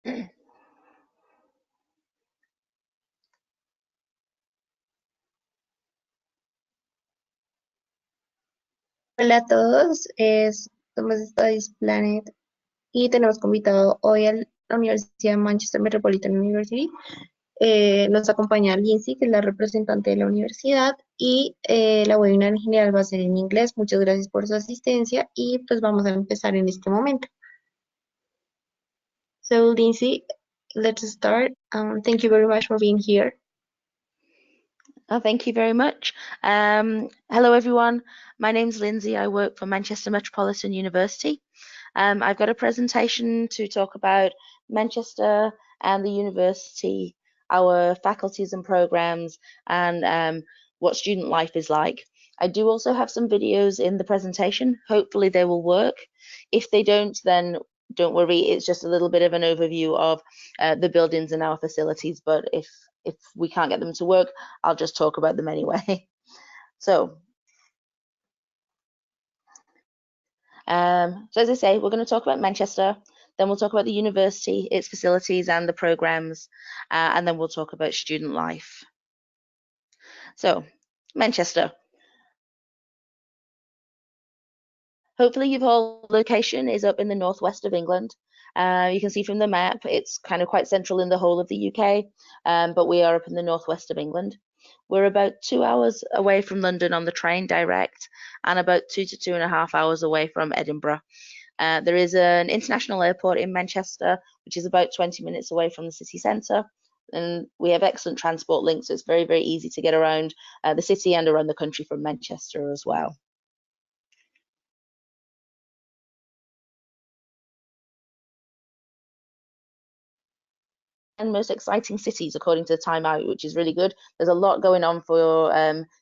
Hola a todos, somos Studies Planet y tenemos como invitado hoy a la Universidad de Manchester Metropolitan University. Nos acompaña Lindsay, que es la representante de la universidad, y la webinar en general va a ser en inglés. Muchas gracias por su asistencia y pues vamos a empezar en este momento. So Lindsay, let's start. Thank you very much for being here. Oh, thank you very much. Hello, everyone. My name's Lindsay. I work for Manchester Metropolitan University. I've got a presentation to talk about Manchester and the university, our faculties and programs, and what student life is like. I do also have some videos in the presentation. Hopefully they will work. If they don't, then don't worry. It's just a little bit of an overview of the buildings and our facilities. But if we can't get them to work, I'll just talk about them anyway. So as I say, we're going to talk about Manchester, then we'll talk about the university, its facilities and the programs, and then we'll talk about student life. So, Manchester. Hopefully you've all, location is up in the northwest of England. You can see from the map, it's kind of quite central in the whole of the UK, but we are up in the northwest of England. We're about 2 hours away from London on the train direct, and about 2 to 2.5 hours away from Edinburgh. There is an international airport in Manchester, which is about 20 minutes away from the city centre. And we have excellent transport links, so it's very, very easy to get around the city and around the country from Manchester as well. And most exciting cities according to the Time Out, which is really good. There's a lot going on for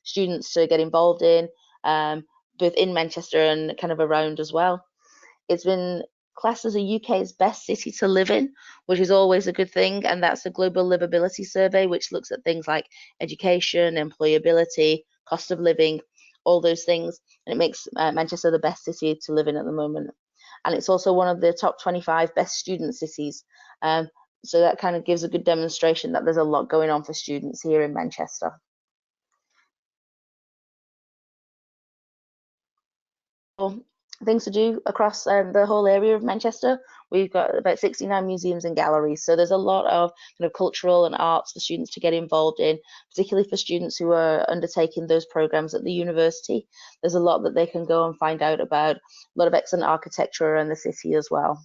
students to get involved in, both in Manchester and kind of around as well. It's been classed as the UK's best city to live in, which is always a good thing, and that's a global livability survey, which looks at things like education, employability, cost of living, all those things, and it makes Manchester the best city to live in at the moment. And it's also one of the top 25 best student cities. So that kind of gives a good demonstration that there's a lot going on for students here in Manchester. Well, things to do across the whole area of Manchester. We've got about 69 museums and galleries, so there's a lot of kind of cultural and arts for students to get involved in, particularly for students who are undertaking those programs at the university. There's a lot that they can go and find out about, a lot of excellent architecture around the city as well.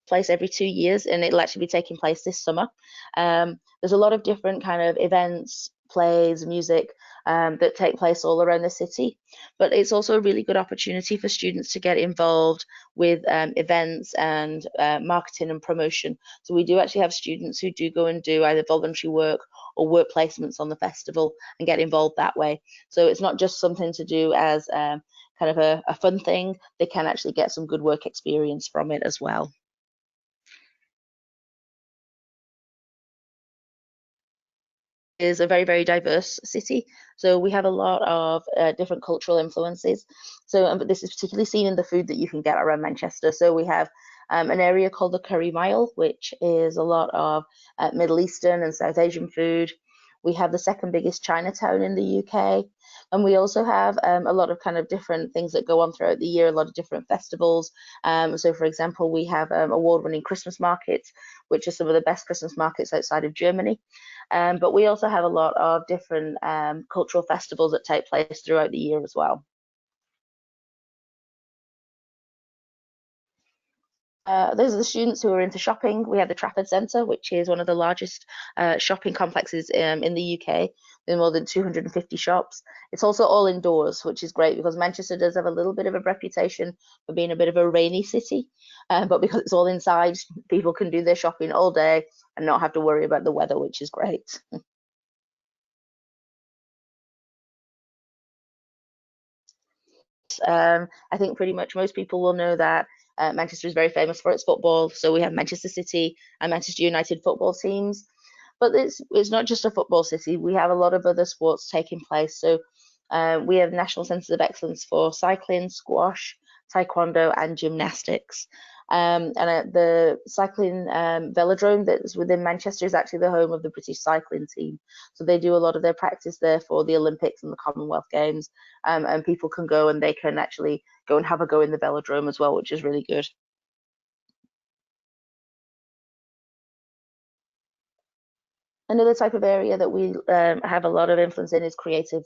Place every 2 years, and it'll actually be taking place this summer. There's a lot of different kind of events, plays, music that take place all around the city, but it's also a really good opportunity for students to get involved with events and marketing and promotion. So we do actually have students who do go and do either voluntary work or work placements on the festival and get involved that way. So it's not just something to do as kind of a fun thing. They can actually get some good work experience from it as well. Is a very, very diverse city. So we have a lot of different cultural influences. So but this is particularly seen in the food that you can get around Manchester. So we have an area called the Curry Mile, which is a lot of Middle Eastern and South Asian food. We have the second biggest Chinatown in the UK. And we also have a lot of kind of different things that go on throughout the year, a lot of different festivals. So for example, we have award-winning Christmas markets, which are some of the best Christmas markets outside of Germany. But we also have a lot of different cultural festivals that take place throughout the year as well. Those are the students who are into shopping. We have the Trafford Centre, which is one of the largest shopping complexes in the UK, with more than 250 shops. It's also all indoors, which is great because Manchester does have a little bit of a reputation for being a bit of a rainy city, but because it's all inside, people can do their shopping all day and not have to worry about the weather, which is great. I think pretty much most people will know that Manchester is very famous for its football. So we have Manchester City and Manchester United football teams. But it's not just a football city. We have a lot of other sports taking place. So we have national centres of excellence for cycling, squash, taekwondo, and gymnastics. The cycling velodrome that's within Manchester is actually the home of the British cycling team. So they do a lot of their practice there for the Olympics and the Commonwealth Games. And people can go and they can actually go and have a go in the velodrome as well, which is really good. Another type of area that we have a lot of influence in is creative.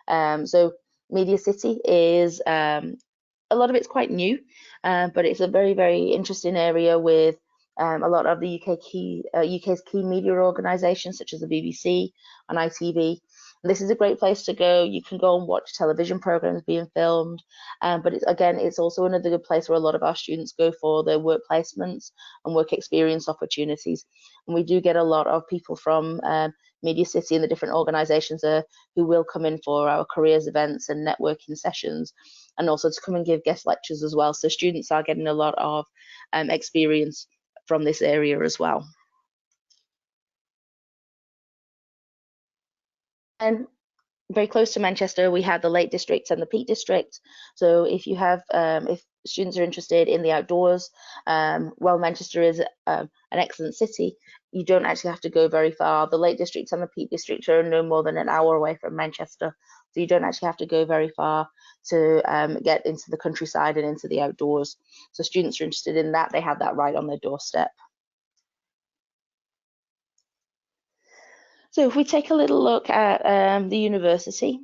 So Media City is a lot of it's quite new, but it's a very, very interesting area with a lot of the UK's key media organisations such as the BBC and ITV. And this is a great place to go. You can go and watch television programmes being filmed, but it's also another good place where a lot of our students go for their work placements and work experience opportunities. And we do get a lot of people from Media City and the different organisations who will come in for our careers events and networking sessions, and also to come and give guest lectures as well. So students are getting a lot of experience from this area as well. And very close to Manchester, we have the Lake District and the Peak District. So if you have, if students are interested in the outdoors, while Manchester is an excellent city, you don't actually have to go very far. The Lake District and the Peak District are no more than an hour away from Manchester. So you don't actually have to go very far to get into the countryside and into the outdoors. So students are interested in that, they have that right on their doorstep. So if we take a little look at the university,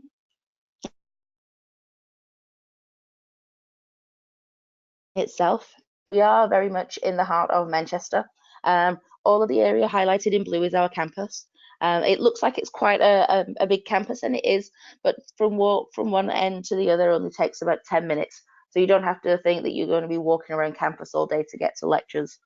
itself, we are very much in the heart of Manchester. All of the area highlighted in blue is our campus. It looks like it's quite a big campus, and it is, but from one end to the other only takes about 10 minutes. So you don't have to think that you're going to be walking around campus all day to get to lectures.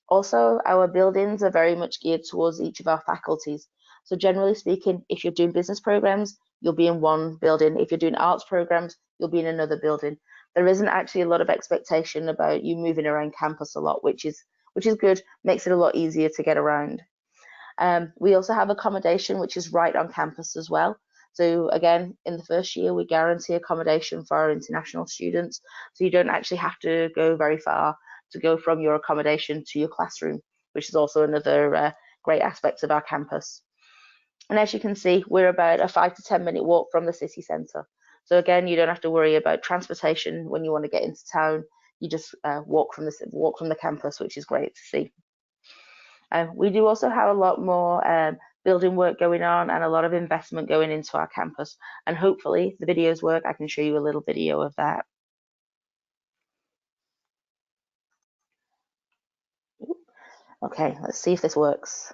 Also, our buildings are very much geared towards each of our faculties. So generally speaking, if you're doing business programs, you'll be in one building. If you're doing arts programs, you'll be in another building. There isn't actually a lot of expectation about you moving around campus a lot, which is good, makes it a lot easier to get around. We also have accommodation, which is right on campus as well. So again, in the first year, we guarantee accommodation for our international students. So you don't actually have to go very far to go from your accommodation to your classroom, which is also another great aspect of our campus. And as you can see, we're about a 5 to 10 minute walk from the city centre. So again, you don't have to worry about transportation when you want to get into town. You just walk from the campus, which is great to see. We do also have a lot more building work going on and a lot of investment going into our campus. And hopefully, if the videos work, I can show you a little video of that. Okay, let's see if this works.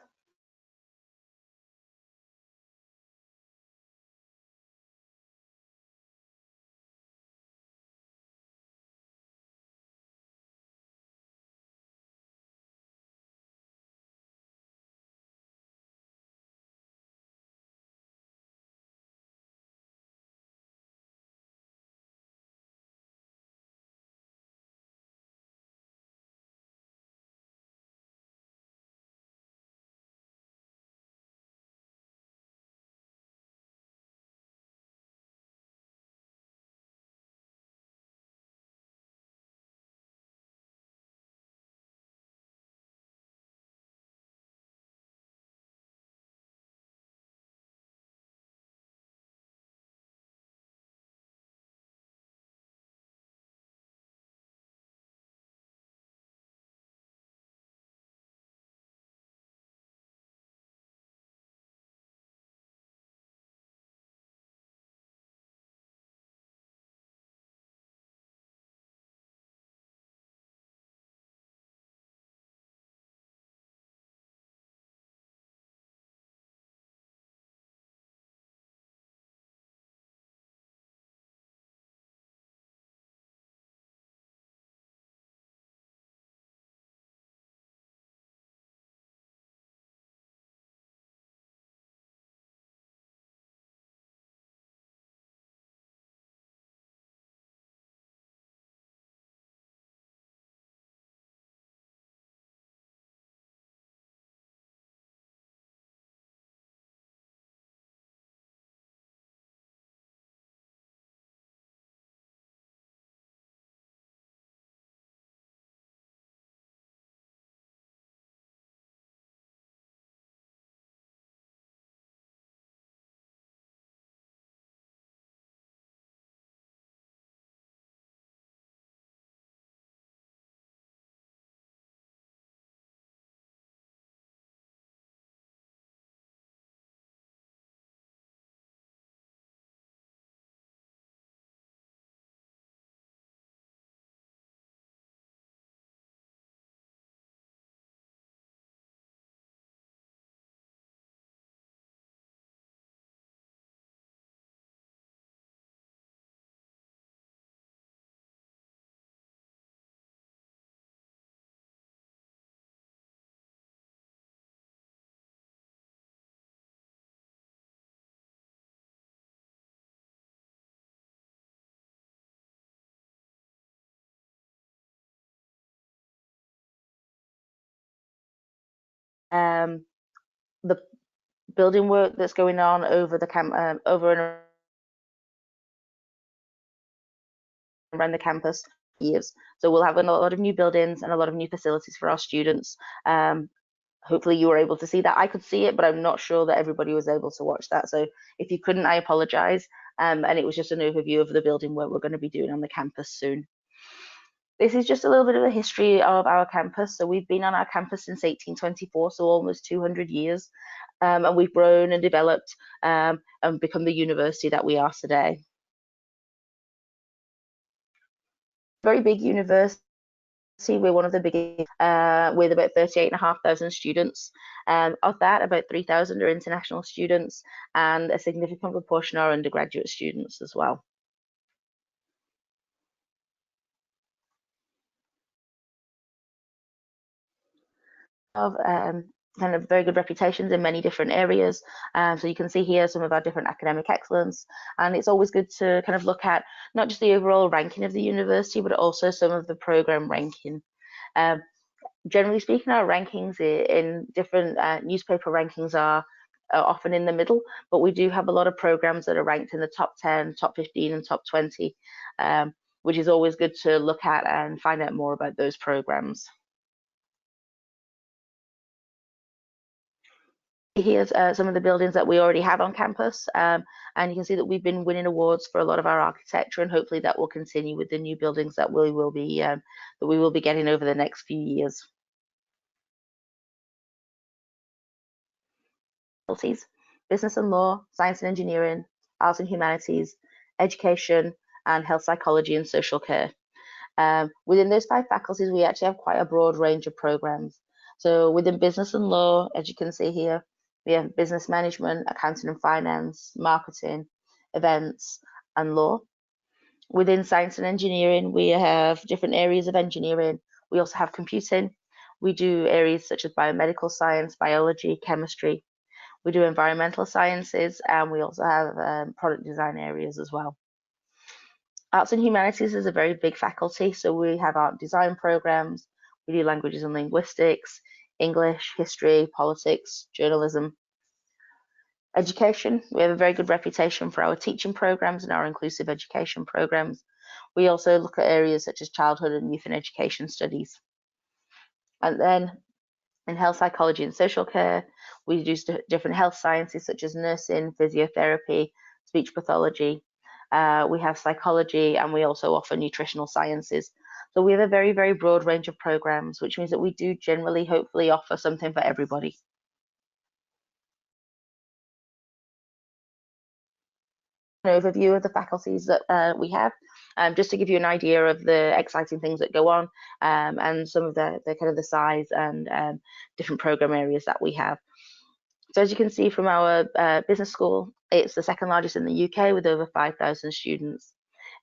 the building work that's going on over over and around the campus years. So we'll have a lot of new buildings and a lot of new facilities for our students. Hopefully you were able to see that. I could see it, but I'm not sure that everybody was able to watch that. So if you couldn't, I apologize. And it was just an overview of the building work we're going to be doing on the campus soon. This is just a little bit of the history of our campus. So we've been on our campus since 1824, so almost 200 years. And we've grown and developed and become the university that we are today. Very big university. We're one of the biggest with about 38,500 students. Of that, about 3,000 are international students, and a significant proportion are undergraduate students as well. Of kind of very good reputations in many different areas. So you can see here some of our different academic excellence, and it's always good to kind of look at not just the overall ranking of the university, but also some of the program ranking. Generally speaking, our rankings in different newspaper rankings are often in the middle, but we do have a lot of programs that are ranked in the top 10, top 15, and top 20, which is always good to look at and find out more about those programs. Here's some of the buildings that we already have on campus, and you can see that we've been winning awards for a lot of our architecture, and hopefully that will continue with the new buildings that we will be getting over the next few years. Faculties: business and law, science and engineering, arts and humanities, education, and health psychology and social care. Within those 5 faculties, we actually have quite a broad range of programs. So within business and law, as you can see here, we have business management, accounting and finance, marketing, events, and law. Within science and engineering, we have different areas of engineering. We also have computing. We do areas such as biomedical science, biology, chemistry. We do environmental sciences, and we also have product design areas as well. Arts and humanities is a very big faculty, so we have art design programs, we do languages and linguistics, English, history, politics, journalism. Education, we have a very good reputation for our teaching programs and our inclusive education programs. We also look at areas such as childhood and youth and education studies. And then in health psychology and social care, we do different health sciences such as nursing, physiotherapy, speech pathology. We have psychology, and we also offer nutritional sciences. So we have a very, very broad range of programs, which means that we do generally, hopefully, offer something for everybody. An overview of the faculties that we have, just to give you an idea of the exciting things that go on, and some of the kind of the size and different program areas that we have. So as you can see from our business school, it's the second largest in the UK with over 5,000 students.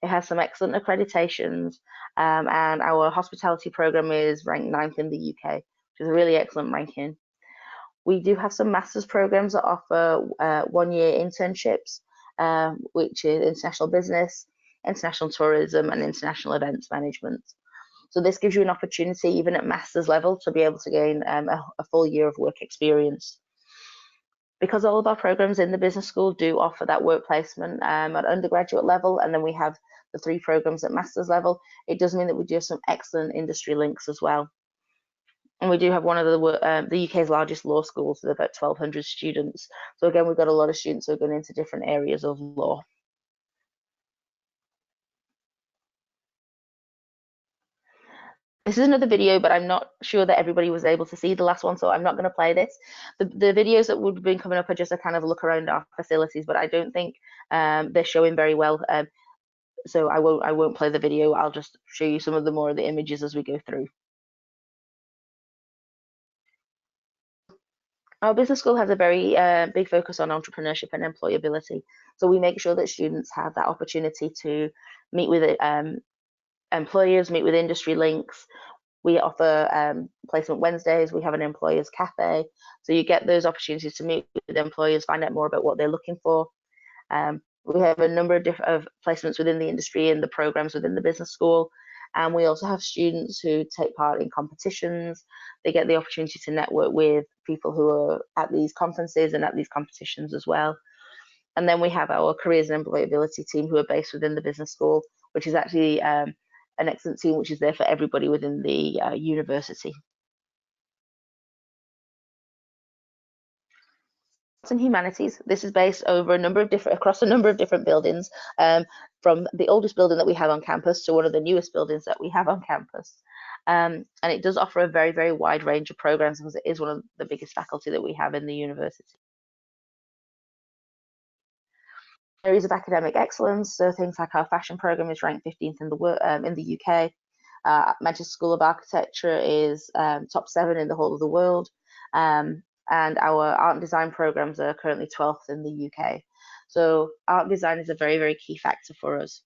It has some excellent accreditations, and our hospitality program is ranked 9th in the UK, which is a really excellent ranking. We do have some master's programs that offer 1-year internships, which is international business, international tourism, and international events management. So this gives you an opportunity, even at master's level, to be able to gain a full year of work experience. Because all of our programs in the business school do offer that work placement at undergraduate level, and then we have the 3 programs at master's level, it does mean that we do have some excellent industry links as well. And we do have one of the UK's largest law schools with about 1,200 students. So again, we've got a lot of students who are going into different areas of law. This is another video, but I'm not sure that everybody was able to see the last one, so I'm not going to play this. The videos that would have been coming up are just a kind of look around our facilities, but I don't think they're showing very well. So I won't play the video. I'll just show you some of the more of the images as we go through. Our business school has a very big focus on entrepreneurship and employability. So we make sure that students have that opportunity to meet with employers, meet with industry links. We offer placement Wednesdays. We have an employers cafe. So you get those opportunities to meet with employers, find out more about what they're looking for. We have a number of placements within the industry and the programs within the business school. And we also have students who take part in competitions. They get the opportunity to network with people who are at these conferences and at these competitions as well. And then we have our careers and employability team who are based within the business school, which is actually an excellent team which is there for everybody within the university. And humanities. This is based over across a number of different buildings, from the oldest building that we have on campus to one of the newest buildings that we have on campus. And it does offer a very, very wide range of programs because it is one of the biggest faculty that we have in the university. Areas of academic excellence, so things like our fashion program is ranked 15th in the UK. Manchester School of Architecture is top 7 in the whole of the world. And our art and design programs are currently 12th in the UK. So art and design is a very, very key factor for us.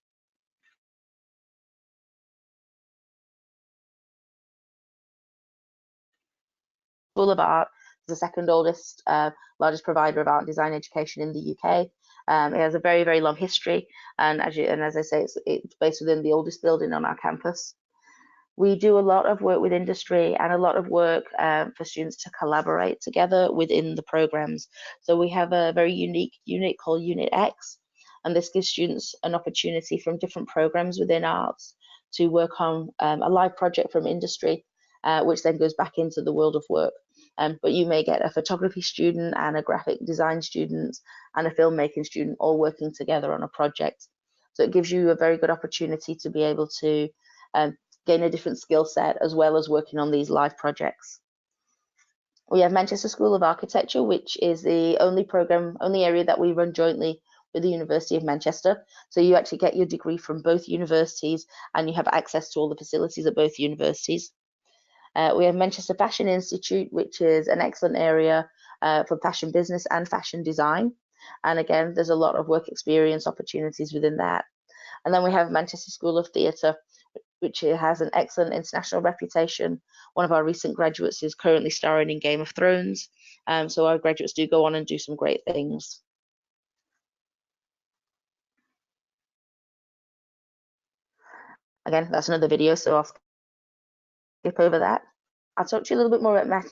School of Art is the second oldest, largest provider of art and design education in the UK. It has a very, very long history, and as I say, it's based within the oldest building on our campus. We do a lot of work with industry and a lot of work for students to collaborate together within the programs. So we have a very unique unit called Unit X, and this gives students an opportunity from different programs within arts to work on a live project from industry, which then goes back into the world of work. But you may get a photography student and a graphic design student and a filmmaking student all working together on a project. So it gives you a very good opportunity to be able to gain a different skill set as well as working on these live projects. We have Manchester School of Architecture, which is the only area that we run jointly with the University of Manchester. So you actually get your degree from both universities and you have access to all the facilities at both universities. We have Manchester Fashion Institute, which is an excellent area for fashion business and fashion design. And again, there's a lot of work experience opportunities within that. And then we have Manchester School of Theatre, which has an excellent international reputation. One of our recent graduates is currently starring in Game of Thrones. So our graduates do go on and do some great things. Again, that's another video, so I'll skip over that. I'll talk to you a little bit more about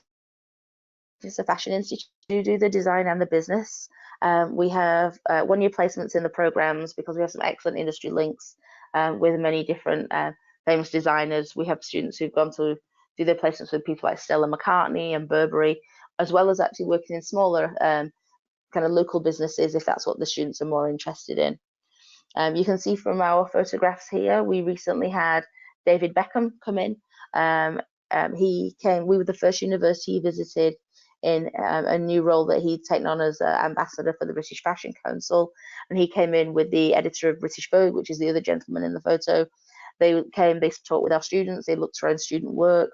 Manchester Fashion Institute. We do the design and the business. We have 1-year placements in the programs because we have some excellent industry links with many different famous designers. We have students who've gone to do their placements with people like Stella McCartney and Burberry, as well as actually working in smaller kind of local businesses if that's what the students are more interested in. You can see from our photographs here, we recently had David Beckham come in. We were the first university he visited in a new role that he'd taken on as ambassador for the British Fashion Council. And he came in with the editor of British Vogue, which is the other gentleman in the photo. They talked with our students, they looked around student work.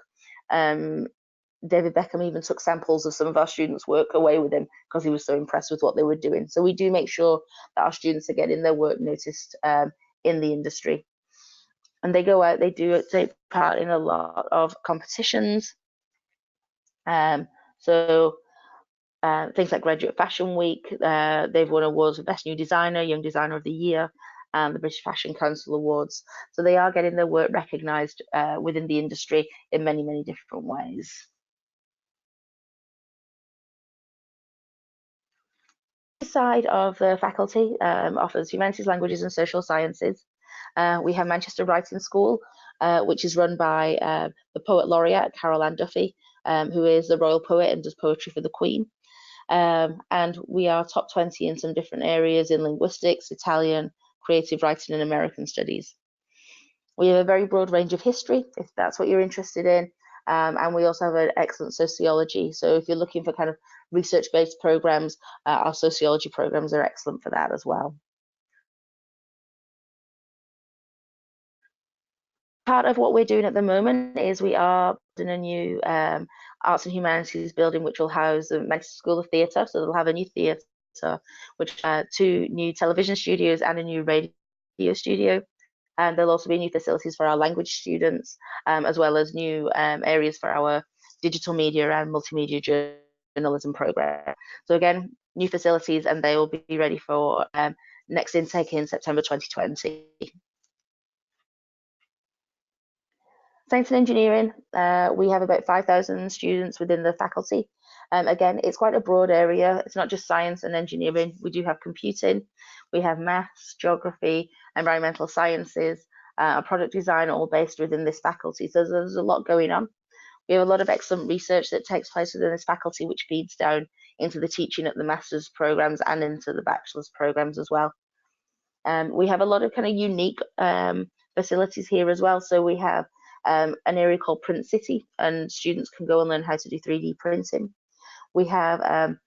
David Beckham even took samples of some of our students' work away with him because he was so impressed with what they were doing. So we do make sure that our students are getting their work noticed in the industry. And they go out, they do take part in a lot of competitions. So things like Graduate Fashion Week, they've won awards for Best New Designer, Young Designer of the Year, and the British Fashion Council Awards. So they are getting their work recognised within the industry in many, many different ways. This side of the faculty offers humanities, languages and social sciences. We have Manchester Writing School, which is run by the poet laureate Carol Ann Duffy, who is the royal poet and does poetry for the Queen. And we are top 20 in some different areas in linguistics, Italian, creative writing and American studies. We have a very broad range of history, if that's what you're interested in. And we also have an excellent sociology. So if you're looking for kind of research-based programs, our sociology programs are excellent for that as well. Part of what we're doing at the moment is we are building a new arts and humanities building, which will house the Manchester School of Theatre. So they'll have a new theatre, which 2 new television studios and a new radio studio. And there'll also be new facilities for our language students, as well as new areas for our digital media and multimedia journalism program. So again, new facilities, and they will be ready for next intake in September 2020. Science and engineering, we have about 5,000 students within the faculty. Again, it's quite a broad area. It's not just science and engineering. We do have computing, we have maths, geography, environmental sciences, product design, all based within this faculty. So there's a lot going on. We have a lot of excellent research that takes place within this faculty, which feeds down into the teaching at the master's programs and into the bachelor's programs as well. We have a lot of kind of unique facilities here as well. So we have an area called Print City, and students can go and learn how to do 3D printing. We have an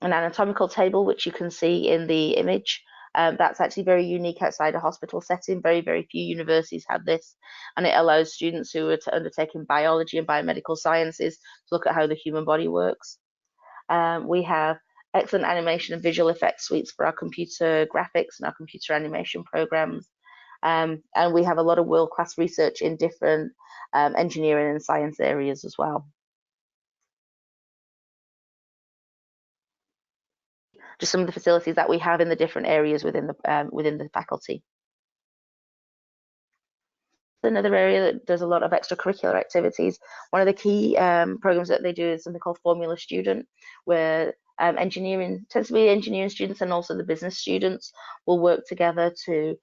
anatomical table, which you can see in the image. That's actually very unique outside a hospital setting. Very, very few universities have this, and it allows students who are undertaking biology and biomedical sciences to look at how the human body works. We have excellent animation and visual effects suites for our computer graphics and our computer animation programs. And we have a lot of world-class research in different engineering and science areas as well. Just some of the facilities that we have in the different areas within the faculty. Another area that does a lot of extracurricular activities. One of the key programs that they do is something called Formula Student, where engineering tends to be engineering students and also the business students will work together to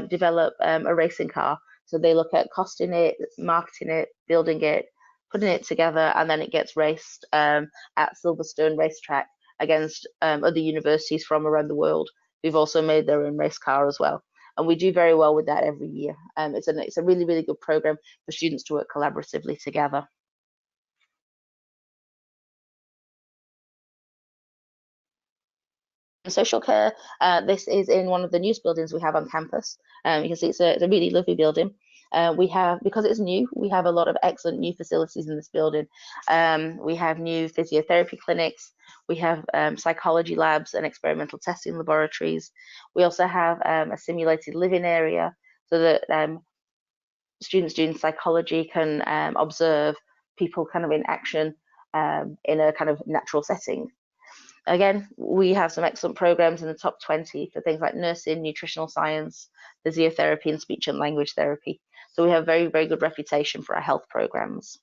develop a racing car. So they look at costing it, marketing it, building it, putting it together, and then it gets raced at Silverstone racetrack against other universities from around the world who've also made their own race car as well. And we do very well with that every year. It's a really, really good program for students to work collaboratively together. Social care, this is in one of the newest buildings we have on campus. You can see it's a really lovely building. Because it's new, we have a lot of excellent new facilities in this building. We have new physiotherapy clinics, we have psychology labs and experimental testing laboratories. We also have a simulated living area so that students doing psychology can observe people kind of in action in a kind of natural setting. Again, we have some excellent programs in the top 20 for things like nursing, nutritional science, physiotherapy, and speech and language therapy. So we have very, very good reputation for our health programs.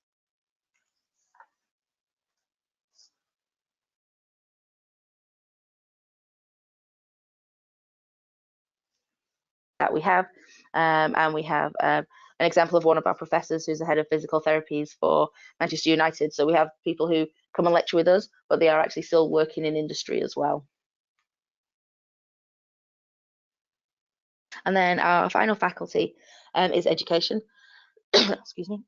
That we have, and we have an example of one of our professors who's the head of physical therapies for Manchester United. So we have people who come and lecture with us, but they are actually still working in industry as well. And then our final faculty is education. Excuse me.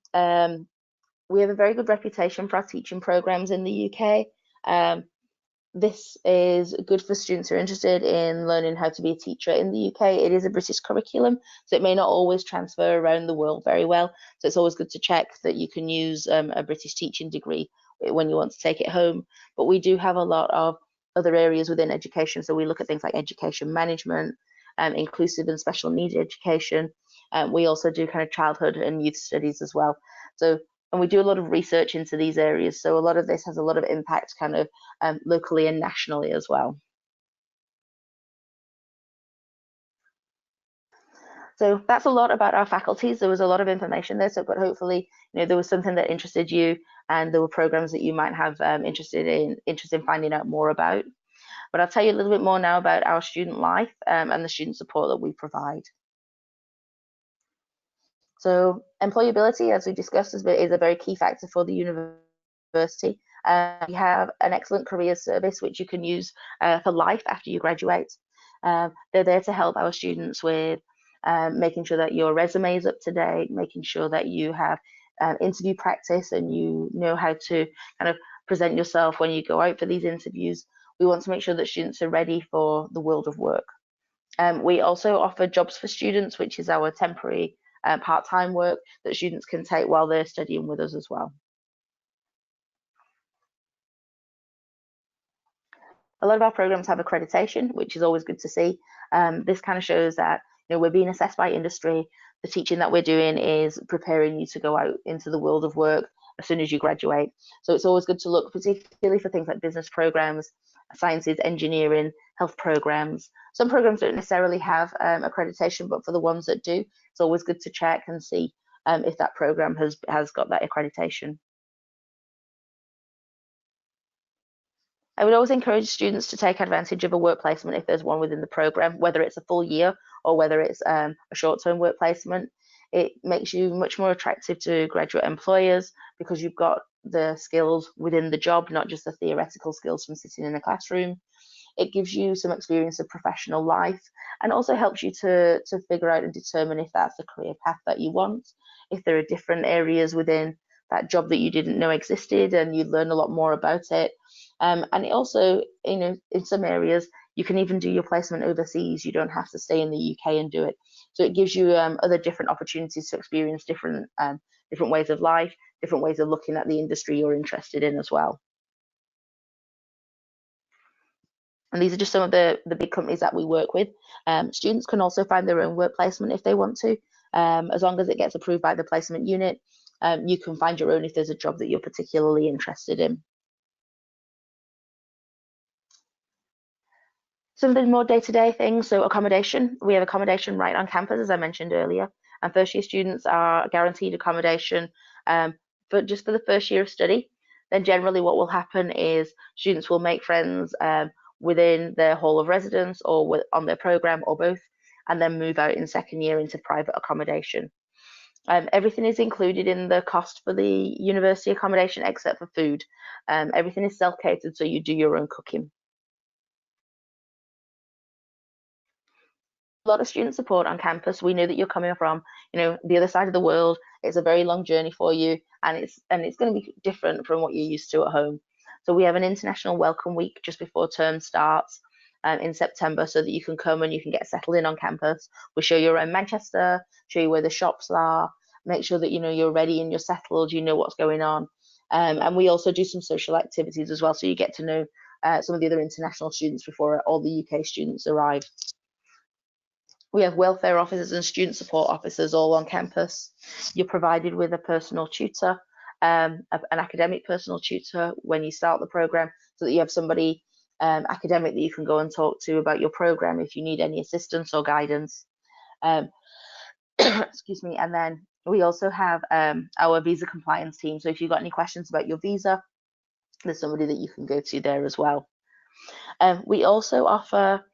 We have a very good reputation for our teaching programs in the UK. This is good for students who are interested in learning how to be a teacher in the UK. It is a British curriculum, so it may not always transfer around the world very well. So it's always good to check that you can use a British teaching degree when you want to take it home. But we do have a lot of other areas within education. So we look at things like education management, inclusive and special needs education. We also do kind of childhood and youth studies as well. And we do a lot of research into these areas. So a lot of this has a lot of impact kind of locally and nationally as well. So that's a lot about our faculties. There was a lot of information there, but hopefully, there was something that interested you, and there were programs that you might have interest in finding out more about. But I'll tell you a little bit more now about our student life and the student support that we provide. So employability, as we discussed, is a very key factor for the university. We have an excellent career service which you can use for life after you graduate. They're there to help our students with making sure that your resume is up to date, making sure that you have interview practice and you know how to kind of present yourself when you go out for these interviews. We want to make sure that students are ready for the world of work. We also offer jobs for students, which is our temporary part-time work that students can take while they're studying with us as well. A lot of our programs have accreditation, which is always good to see. This kind of shows that we're being assessed by industry. The teaching that we're doing is preparing you to go out into the world of work as soon as you graduate. So it's always good to look, particularly for things like business programs, sciences, engineering, health programs. Some programs don't necessarily have accreditation, but for the ones that do, it's always good to check and see if that program has got that accreditation. I would always encourage students to take advantage of a work placement if there's one within the program, whether it's a full year or whether it's a short-term work placement. It makes you much more attractive to graduate employers because you've got the skills within the job, not just the theoretical skills from sitting in a classroom. It gives you some experience of professional life and also helps you to figure out and determine if that's the career path that you want, if there are different areas within that job that you didn't know existed, and you learn a lot more about it. And it also, in some areas, you can even do your placement overseas. You don't have to stay in the UK and do it. So it gives you other different opportunities to experience different ways of life, different ways of looking at the industry you're interested in as well. And these are just some of the big companies that we work with. Students can also find their own work placement if they want to, as long as it gets approved by the placement unit. You can find your own if there's a job that you're particularly interested in. Some of the more day-to-day things, so accommodation. We have accommodation right on campus, as I mentioned earlier, and first-year students are guaranteed accommodation just for the first year of study. Then generally what will happen is students will make friends within their hall of residence or on their program or both, and then move out in second year into private accommodation. Everything is included in the cost for the university accommodation except for food. Everything is self-catered, so you do your own cooking. A lot of student support on campus. We know that you're coming from, the other side of the world. It's a very long journey for you, and it's going to be different from what you're used to at home. So we have an international welcome week just before term starts in September, so that you can come and you can get settled in on campus. We show you around Manchester, show you where the shops are, make sure that you're ready and you're settled, you know what's going on. And we also do some social activities as well, so you get to know some of the other international students before all the UK students arrive. We have welfare officers and student support officers all on campus. You're provided with a personal tutor, an academic personal tutor when you start the program, so that you have somebody academic that you can go and talk to about your program if you need any assistance or guidance. Excuse me. And then we also have our visa compliance team. So if you've got any questions about your visa, there's somebody that you can go to there as well. We also offer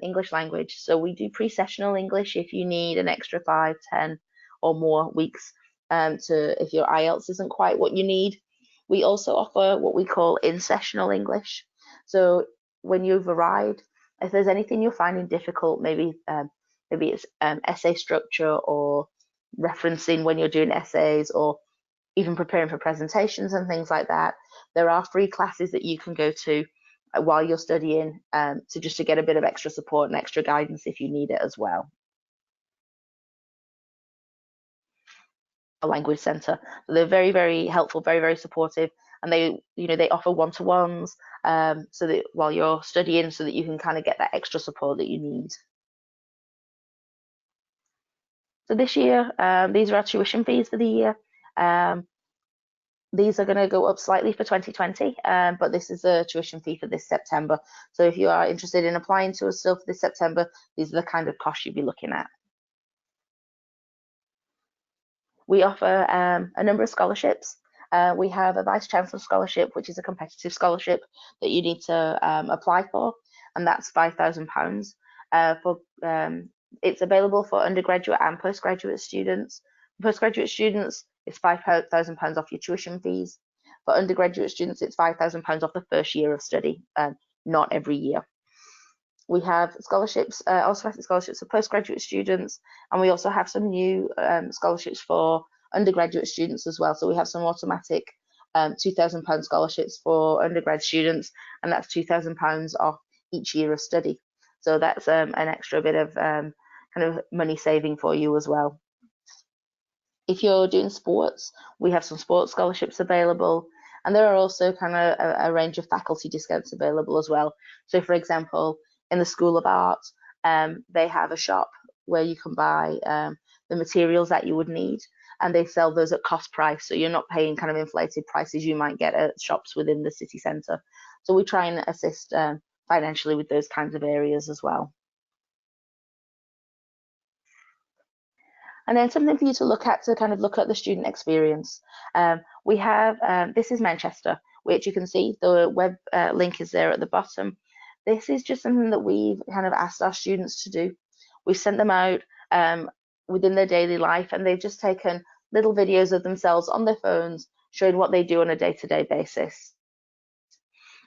English language. So we do pre-sessional English if you need an extra 5, 10 or more weeks if your IELTS isn't quite what you need. We also offer what we call in-sessional English. So when you've arrived, if there's anything you're finding difficult, maybe it's essay structure or referencing when you're doing essays, or even preparing for presentations and things like that, there are free classes that you can go to while you're studying to get a bit of extra support and extra guidance if you need it as well. A language center. So they're very, very helpful, very, very supportive, and they offer one-to-ones so that while you're studying, so that you can kind of get that extra support that you need. So this year, these are our tuition fees for the year. These are going to go up slightly for 2020, but this is a tuition fee for this September. So if you are interested in applying to us still for this September, these are the kind of costs you'd be looking at. We offer a number of scholarships. We have a Vice Chancellor Scholarship, which is a competitive scholarship that you need to apply for, and that's £5,000. It's available for undergraduate and postgraduate students. For postgraduate students, it's £5,000 off your tuition fees. For undergraduate students, it's £5,000 off the first year of study, not every year. We have scholarships, automatic scholarships for postgraduate students, and we also have some new scholarships for undergraduate students as well. So we have some automatic £2,000 scholarships for undergrad students, and that's £2,000 off each year of study. So that's an extra bit of kind of money saving for you as well. If you're doing sports, we have some sports scholarships available, and there are also kind of a range of faculty discounts available as well. So for example, in the School of Art, they have a shop where you can buy the materials that you would need, and they sell those at cost price, so you're not paying kind of inflated prices you might get at shops within the city centre. So we try and assist financially with those kinds of areas as well. And then something for you to look at, to kind of look at the student experience. We have, this is Manchester, which you can see the web link is there at the bottom. This is just something that we've kind of asked our students to do. We've sent them out within their daily life, and they've just taken little videos of themselves on their phones showing what they do on a day-to-day basis.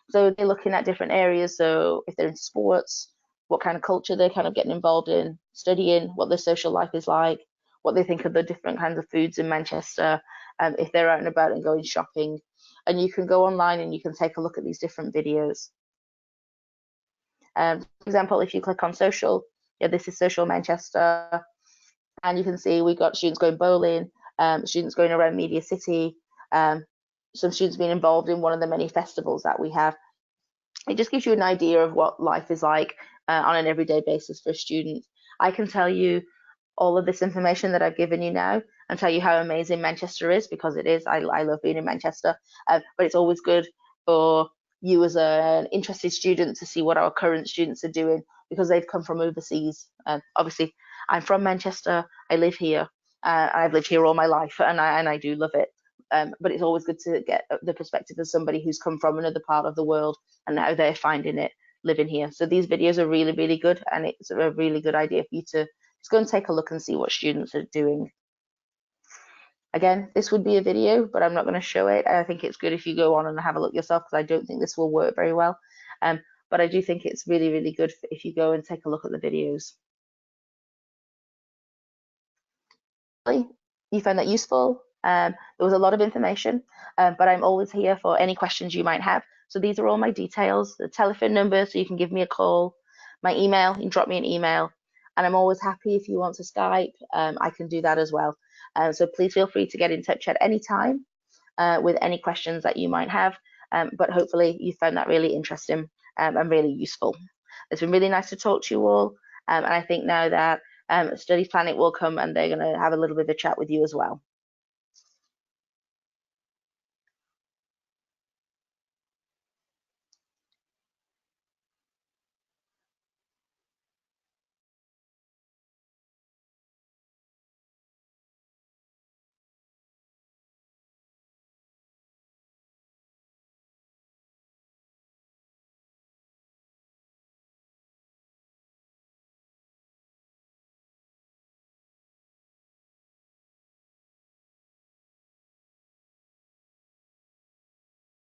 So they're looking at different areas. So if they're in sports, what kind of culture they're kind of getting involved in, studying, what their social life is like, what they think of the different kinds of foods in Manchester, if they're out and about and going shopping. And you can go online and you can take a look at these different videos. For example, if you click on social, yeah, this is social Manchester, and you can see we've got students going bowling, students going around Media City, some students being involved in one of the many festivals that we have. It just gives you an idea of what life is like on an everyday basis for a student. I can tell you all of this information that I've given you now and tell you how amazing Manchester is, because it is. I love being in Manchester, but it's always good for you as an interested student to see what our current students are doing, because they've come from overseas. Obviously, I'm from Manchester, I live here, I've lived here all my life, and I do love it. But it's always good to get the perspective of somebody who's come from another part of the world and how they're finding it living here. So these videos are really, really good, and it's a really good idea for you to just go and take a look and see what students are doing. Again, this would be a video, but I'm not going to show it. I think it's good if you go on and have a look yourself, because I don't think this will work very well. But I do think it's really, really good if you go and take a look at the videos. You found that useful? There was a lot of information, but I'm always here for any questions you might have. So these are all my details, the telephone number, so you can give me a call, my email, you can drop me an email, and I'm always happy if you want to Skype, I can do that as well. So please feel free to get in touch at any time with any questions that you might have, but hopefully you found that really interesting and really useful. It's been really nice to talk to you all, and I think now that Study Planet will come and they're going to have a little bit of a chat with you as well.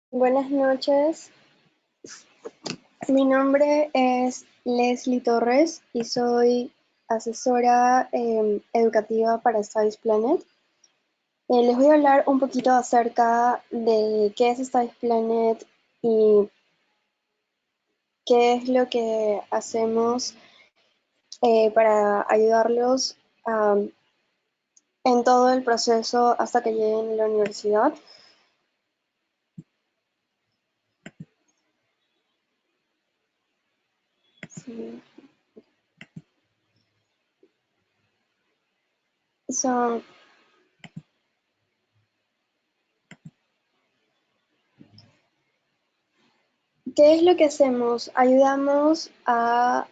Buenas noches, mi nombre es Leslie Torres y soy asesora educativa para Studies Planet. Les voy a hablar un poquito acerca de qué es Studies Planet y qué es lo que hacemos para ayudarlos en todo el proceso hasta que lleguen a la universidad. Sí. ¿Qué es lo que hacemos? Ayudamos a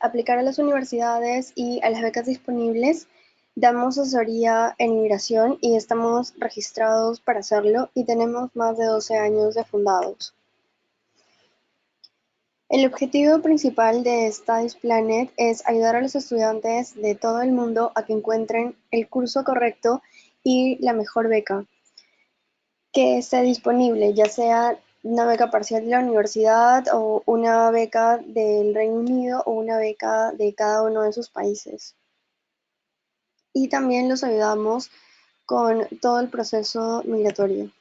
aplicar a las universidades y a las becas disponibles. Damos asesoría en inmigración y estamos registrados para hacerlo y tenemos más de 12 años de fundados. El objetivo principal de Studies Planet es ayudar a los estudiantes de todo el mundo a que encuentren el curso correcto y la mejor beca que esté disponible, ya sea una beca parcial de la universidad o una beca del Reino Unido o una beca de cada uno de sus países. Y también los ayudamos con todo el proceso migratorio.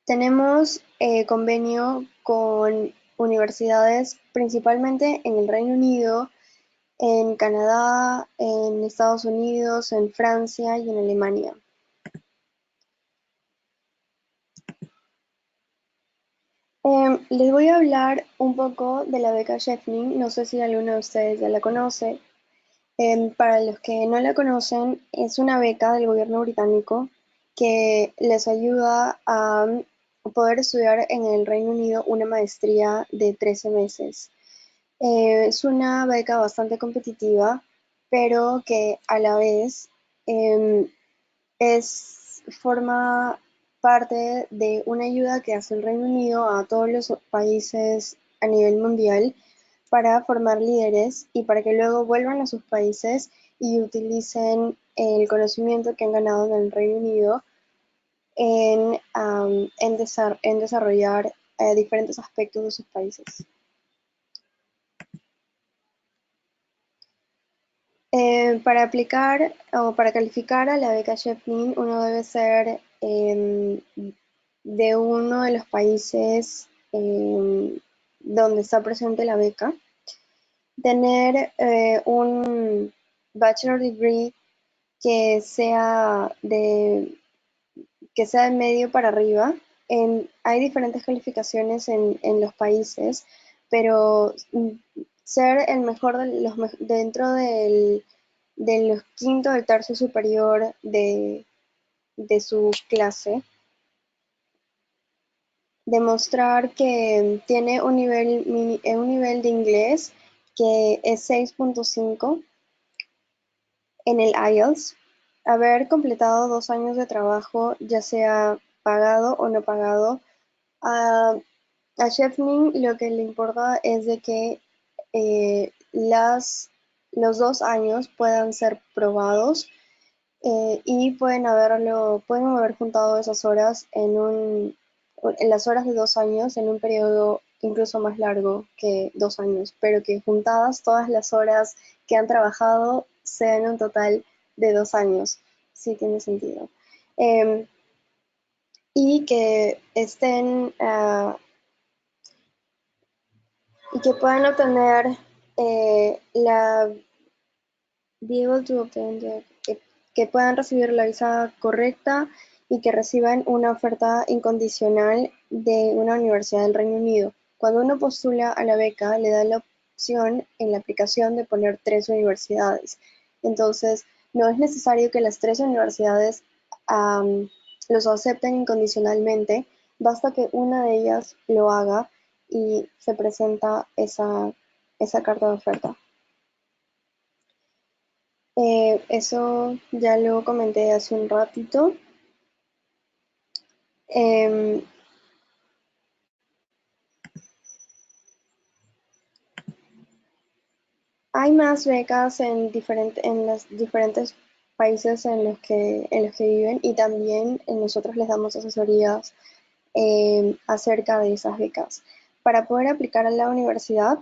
Tenemos convenio con universidades principalmente en el Reino Unido, en Canadá, en Estados Unidos, en Francia y en Alemania. Les voy a hablar un poco de la beca Sheffling, no sé si alguno de ustedes ya la conoce. Para los que no la conocen, es una beca del gobierno británico que les ayuda a poder estudiar en el Reino Unido una maestría de 13 meses. Es una beca bastante competitiva pero que a la vez forma parte de una ayuda que hace el Reino Unido a todos los países a nivel mundial para formar líderes y para que luego vuelvan a sus países y utilicen el conocimiento que han ganado en el Reino Unido en desarrollar diferentes aspectos de sus países. Para aplicar o para calificar a la beca Sheffield, uno debe ser de uno de los países donde está presente la beca, tener un bachelor degree que sea de medio para arriba. Hay diferentes calificaciones en los países, pero ser el mejor dentro de los quinto del tercio superior de su clase, demostrar que tiene un nivel de inglés que es 6.5 en el IELTS, haber completado 2 años de trabajo, ya sea pagado o no pagado. A Sheffield lo que le importa es de que los 2 años puedan ser probados y pueden haber juntado esas horas en las horas de 2 años en un periodo incluso más largo que 2 años, pero que juntadas todas las horas que han trabajado sean un total de 2 años. Sí tiene sentido. Y que estén y que puedan obtener que puedan recibir la visa correcta y que reciban una oferta incondicional de una universidad del Reino Unido. Cuando uno postula a la beca, le da la opción en la aplicación de poner 3 universidades. Entonces, no es necesario que las 3 universidades los acepten incondicionalmente, basta que una de ellas lo haga y se presenta esa carta de oferta. Eso ya lo comenté hace un ratito. Hay más becas en los diferentes países en los que viven, y también nosotros les damos asesorías acerca de esas becas. Para poder aplicar a la universidad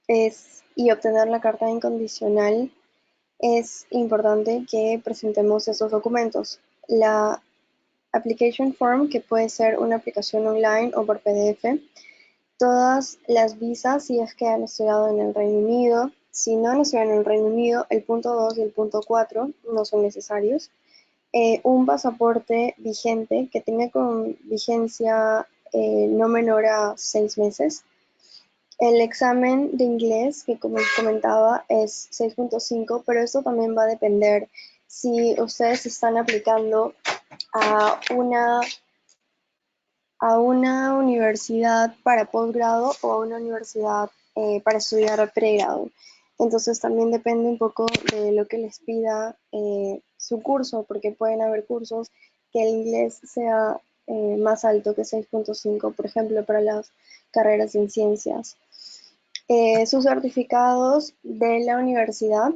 y obtener la carta incondicional, es importante que presentemos esos documentos. La application form, que puede ser una aplicación online o por PDF, todas las visas si es que han estudiado en el Reino Unido. Si no han estudiado en el Reino Unido, el punto 2 y el punto 4 no son necesarios. Un pasaporte vigente que tenga con vigencia no menor a 6 meses. El examen de inglés, que como comentaba es 6.5, pero esto también va a depender si ustedes están aplicando a una universidad para posgrado o a una universidad para estudiar pregrado. Entonces también depende un poco de lo que les pida su curso, porque pueden haber cursos que el inglés sea más alto que 6.5, por ejemplo, para las carreras en ciencias. Sus certificados de la universidad,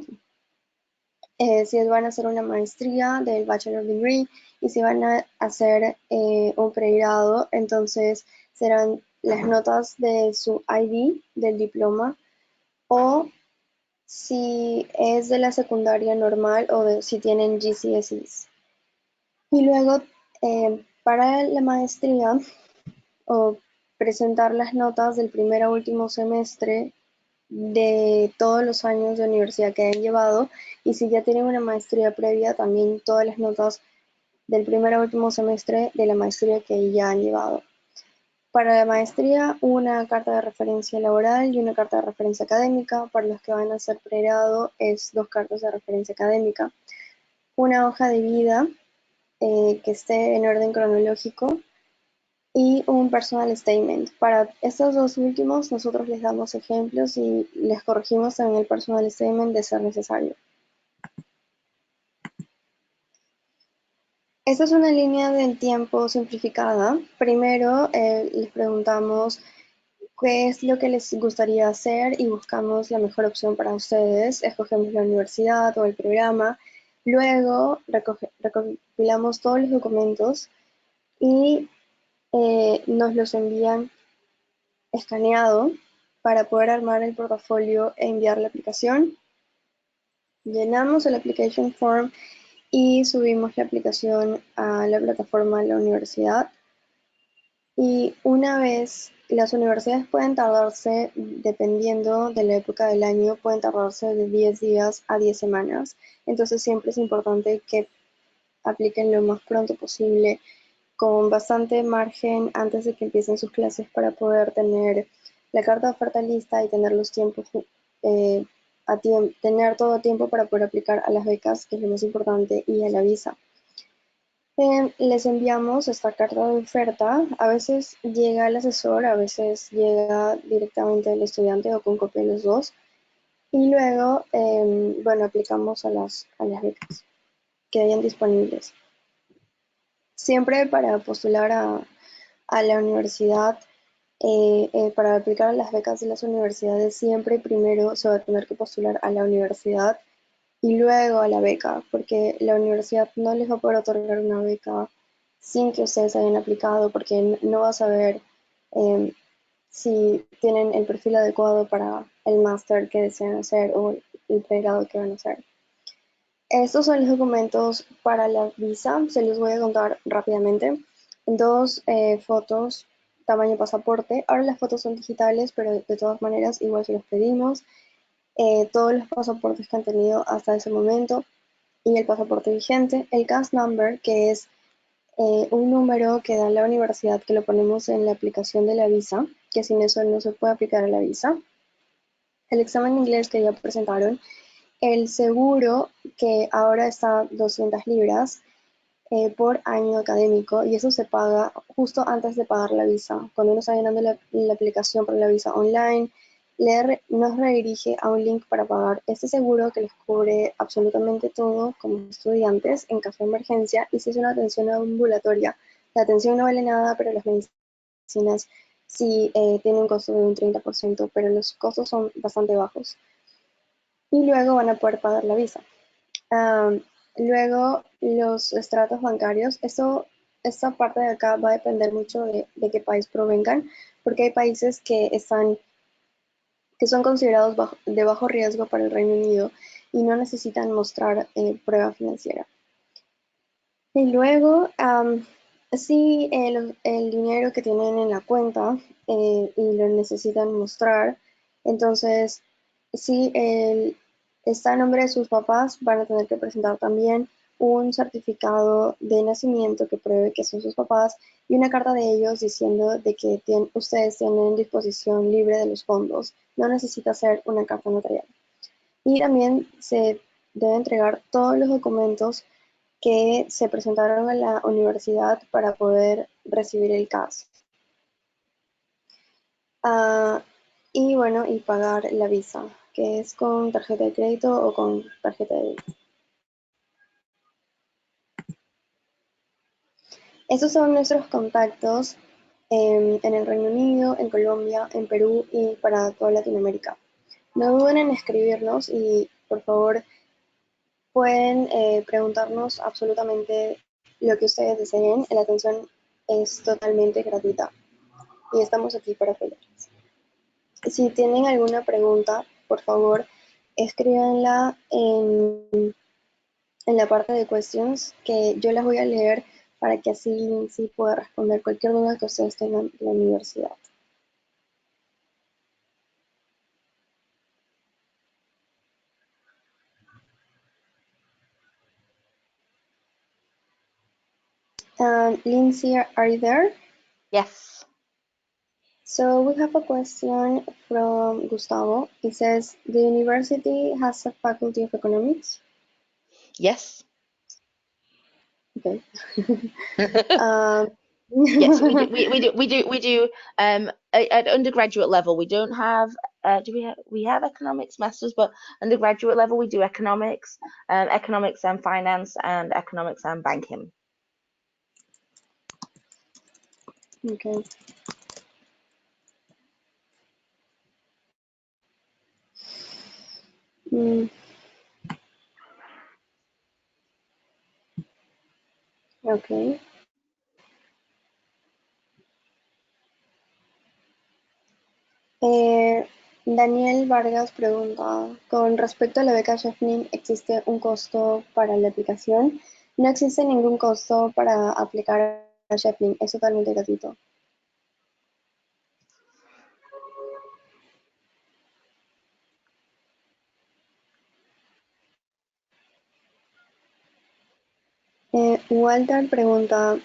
si van a hacer una maestría del bachelor degree y si van a hacer un pregrado, entonces serán las notas de su ID, del diploma, o si es de la secundaria normal o si tienen GCSEs. Y luego, para la maestría, o presentar las notas del primer a último semestre de todos los años de universidad que han llevado, y si ya tienen una maestría previa, también todas las notas del primer a último semestre de la maestría que ya han llevado. Para la maestría, una carta de referencia laboral y una carta de referencia académica. Para los que van a hacer pregrado, es 2 cartas de referencia académica. Una hoja de vida que esté en orden cronológico y un personal statement. Para estos 2 últimos, nosotros les damos ejemplos y les corregimos en el personal statement de ser necesario. Esta es una línea del tiempo simplificada. Primero les preguntamos qué es lo que les gustaría hacer y buscamos la mejor opción para ustedes. Escogemos la universidad o el programa. Luego recopilamos todos los documentos y nos los envían escaneado para poder armar el portafolio e enviar la aplicación. Llenamos el application form y subimos la aplicación a la plataforma de la universidad. Y una vez, las universidades pueden tardarse, dependiendo de la época del año, pueden tardarse de 10 días a 10 semanas. Entonces siempre es importante que apliquen lo más pronto posible, con bastante margen antes de que empiecen sus clases para poder tener la carta de oferta lista y tener los tiempos, tener todo a tiempo para poder aplicar a las becas, que es lo más importante, y a la visa. Les enviamos esta carta de oferta. A veces llega el asesor, a veces llega directamente el estudiante o con copia de los dos. Y luego, bueno, aplicamos a las becas que hayan disponibles. Siempre para postular a la universidad, para aplicar a las becas de las universidades, siempre primero se va a tener que postular a la universidad y luego a la beca, porque la universidad no les va a poder otorgar una beca sin que ustedes hayan aplicado, porque no va a saber si tienen el perfil adecuado para el máster que desean hacer o el pregrado que van a hacer. Estos son los documentos para la visa, se los voy a contar rápidamente. Dos fotos, tamaño pasaporte. Ahora las fotos son digitales, pero de todas maneras igual se los pedimos. Todos los pasaportes que han tenido hasta ese momento y el pasaporte vigente. El CAS number, que es un número que da la universidad, que lo ponemos en la aplicación de la visa, que sin eso no se puede aplicar a la visa. El examen de inglés que ya presentaron. El seguro, que ahora está 200 libras por año académico, y eso se paga justo antes de pagar la visa. Cuando uno está llenando la aplicación para la visa online, nos redirige a un link para pagar este seguro, que les cubre absolutamente todo como estudiantes en caso de emergencia, y si es una atención ambulatoria. La atención no vale nada, pero las medicinas sí tienen un costo de un 30%, pero los costos son bastante bajos. Y luego van a poder pagar la visa. Luego, los estratos bancarios. Esta parte de acá va a depender mucho de qué país provengan, porque hay países que son considerados de bajo riesgo para el Reino Unido y no necesitan mostrar prueba financiera. Y luego, si el dinero que tienen en la cuenta y lo necesitan mostrar, entonces si está a nombre de sus papás, van a tener que presentar también un certificado de nacimiento que pruebe que son sus papás y una carta de ellos diciendo de que ustedes tienen disposición libre de los fondos. No necesita ser una carta notarial. Y también se debe entregar todos los documentos que se presentaron a la universidad para poder recibir el CAS. Y bueno, y pagar la visa, que es con tarjeta de crédito o con tarjeta de débito. Estos son nuestros contactos en el Reino Unido, en Colombia, en Perú y para toda Latinoamérica. No duden en escribirnos y por favor pueden preguntarnos absolutamente lo que ustedes deseen. La atención es totalmente gratuita y estamos aquí para apoyarles. Si tienen alguna pregunta, por favor, escríbanla en la parte de questions, que yo las voy a leer para que así sí pueda responder cualquier duda que ustedes tengan de la universidad. Lindsay, are you there? Yes. So we have a question from Gustavo. It says, the university has a faculty of economics? Yes. Okay. Yes, we do. At undergraduate level, we don't have. We have economics masters, but undergraduate level we do economics, economics and finance, and economics and banking. Okay. Mm, okay. Daniel Vargas pregunta, con respecto a la beca Sheffield, ¿existe un costo para la aplicación? No existe ningún costo para aplicar a Sheffield, es totalmente gratuito. Walter pregunta,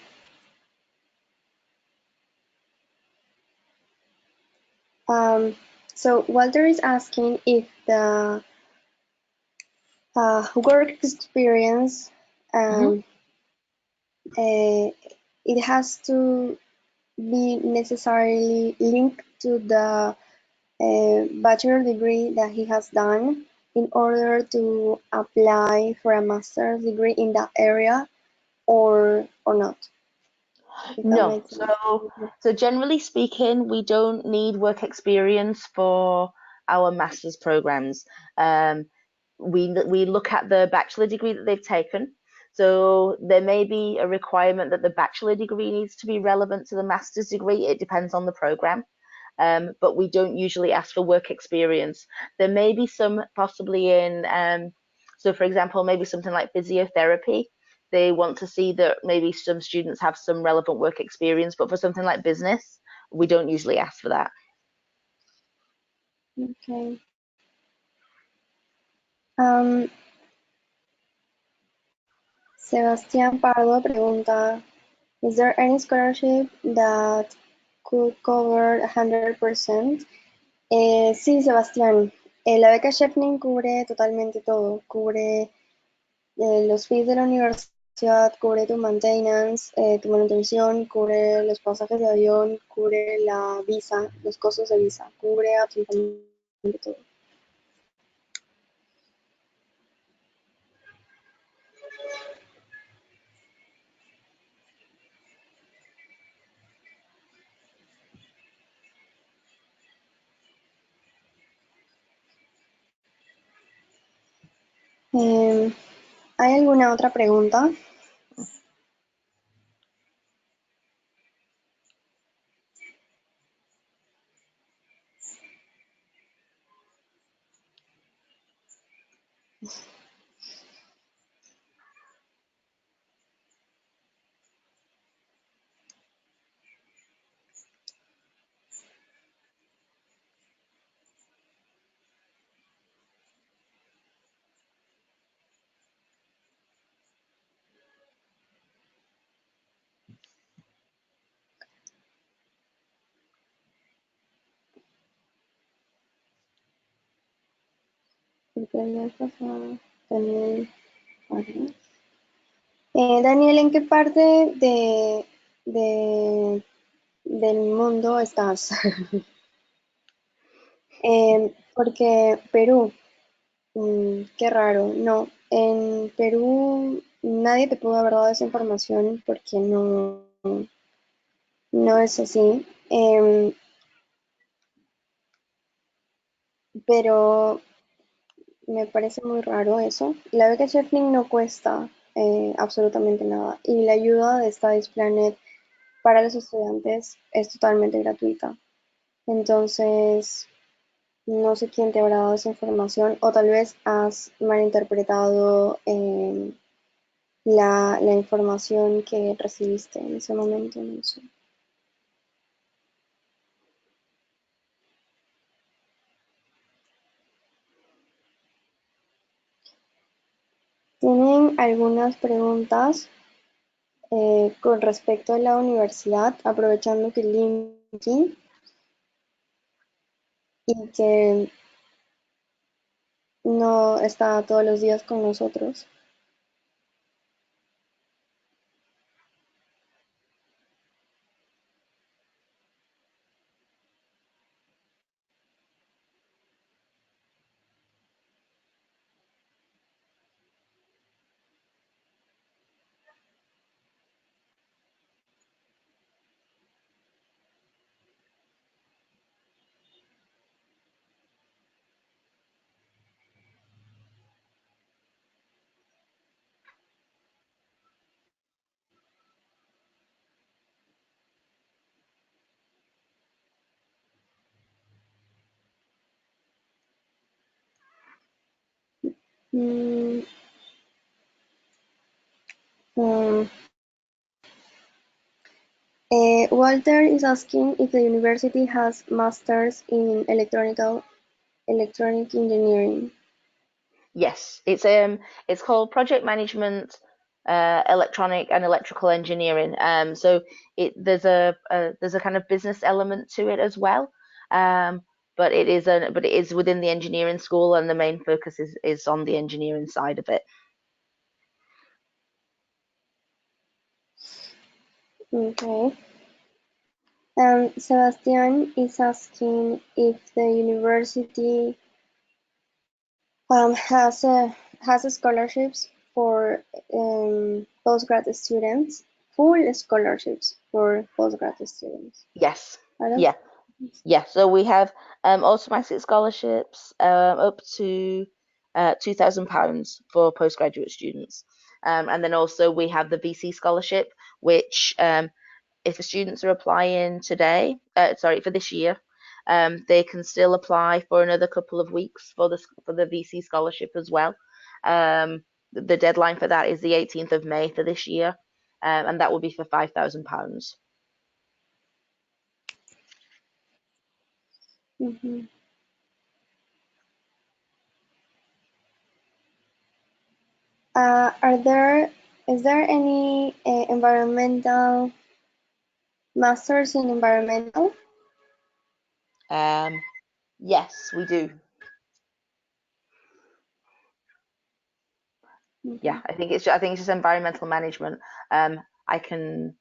so Walter is asking if the work experience it has to be necessarily linked to the bachelor degree that he has done in order to apply for a master's degree in that area or not. No. So generally speaking, we don't need work experience for our master's programs. We look at the bachelor degree that they've taken. So there may be a requirement that the bachelor degree needs to be relevant to the master's degree. It depends on the program. But we don't usually ask for work experience. There may be some possibly in, so for example, maybe something like physiotherapy. They want to see that maybe some students have some relevant work experience, but for something like business, we don't usually ask for that. Okay. Sebastián Pardo pregunta, is there any scholarship that could cover 100%? Sí, Sebastián. La beca Sheffield cubre totalmente todo. Cubre los fees de la universidad, cubre tu maintenance, tu manutención, cubre los pasajes de avión, cubre la visa, los costos de visa, cubre absolutamente todo. ¿Hay alguna otra pregunta? Daniel, Daniel, ¿en qué parte del mundo estás? Porque Perú, qué raro, no, en Perú nadie te pudo haber dado esa información porque no es así. Pero me parece muy raro eso. La beca Sheffield no cuesta absolutamente nada y la ayuda de Studies Planet para los estudiantes es totalmente gratuita. Entonces, no sé quién te habrá dado esa información o tal vez has malinterpretado la información que recibiste en ese momento. No sé. ¿Tienen algunas preguntas con respecto a la universidad, aprovechando que LinkedIn y que no está todos los días con nosotros? Mm, um, Walter is asking if the university has masters in electronic engineering. Yes, it's called project management, electronic and electrical engineering. So there's a kind of business element to it as well. But it is within the engineering school, and the main focus is on the engineering side of it. Okay. Sebastian is asking if the university has scholarships for postgrad students, full scholarships for postgrad students. Yes. Are those- Yeah. Yeah. So we have automatic scholarships up to £2,000 for postgraduate students. And then also we have the VC scholarship, which if the students are applying today, for this year, they can still apply for another couple of weeks for the VC scholarship as well. The deadline for that is the 18th of May for this year, and that will be for £5,000. Mhm. Is there any environmental masters in environmental? Yes, we do. Yeah, I think it's just environmental management. I can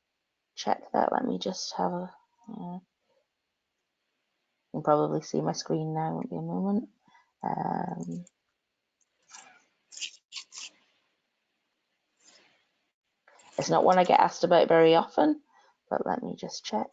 check that. Let me just have a. You can probably see my screen now. Won't be a moment. It's not one I get asked about very often, but let me just check.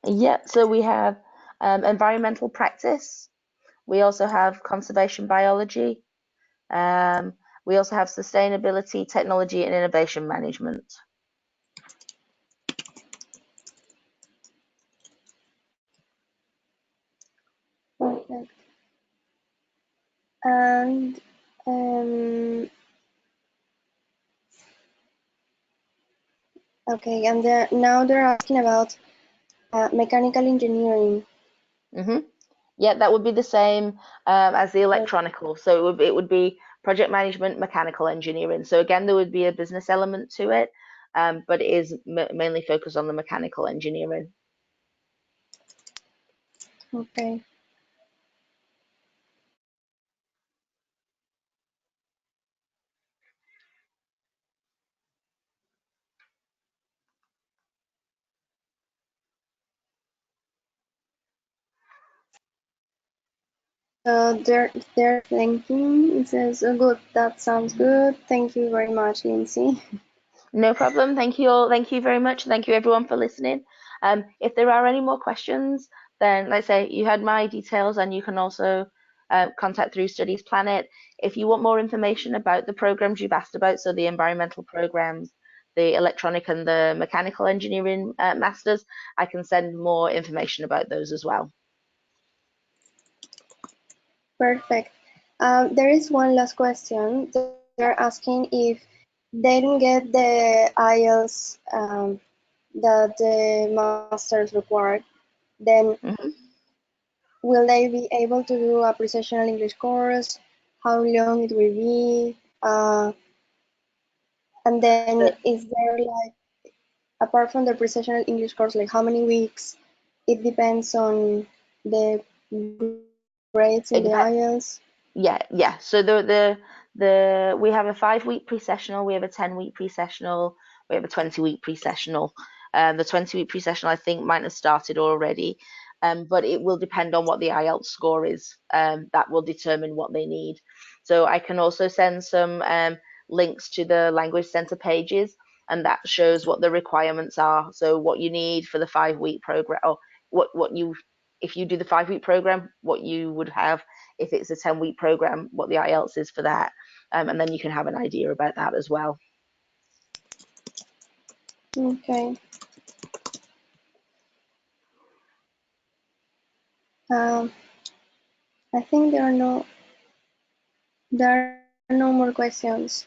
Yeah, so we have environmental practice. We also have conservation biology. We also have sustainability, technology, and innovation management. Perfect. And okay, and now they're asking about mechanical engineering. Yeah, that would be the same as the electronical. So it would be project management, mechanical engineering. So again, there would be a business element to it, but it is mainly focused on the mechanical engineering. Okay. They're thanking. It says, "Oh, good. That sounds good. Thank you very much, Lindsay." No problem. Thank you all. Thank you very much. Thank you everyone for listening. If there are any more questions, then let's say you had my details, and you can also contact through Studies Planet. If you want more information about the programs you've asked about, so the environmental programs, the electronic and the mechanical engineering masters, I can send more information about those as well. Perfect. There is one last question. They're asking if they didn't get the IELTS that the masters required, then will they be able to do a professional English course? How long it will be? And then is there like, apart from the professional English course, like how many weeks? It depends on the grades in the IELTS. Yeah. So we have a 5-week pre-sessional, we have a 10-week pre-sessional, we have a 20-week pre-sessional. The 20-week pre-sessional I think might have started already, but it will depend on what the IELTS score is. That will determine what they need. So I can also send some links to the language center pages, and that shows what the requirements are. So what you need for the 5-week program, or if you do the 5-week program, what you would have if it's a 10-week program, what the IELTS is for that, and then you can have an idea about that as well. Okay. I think there are no more questions.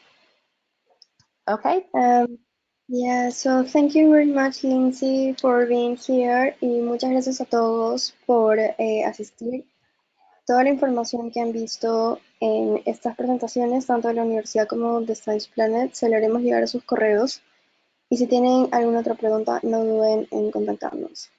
Okay. Yeah, so thank you very much, Lindsay, for being here, y muchas gracias a todos por asistir. Toda la información que han visto en estas presentaciones, tanto de la universidad como de Science Planet, se la haremos llegar a sus correos. Y si tienen alguna otra pregunta, no duden en contactarnos.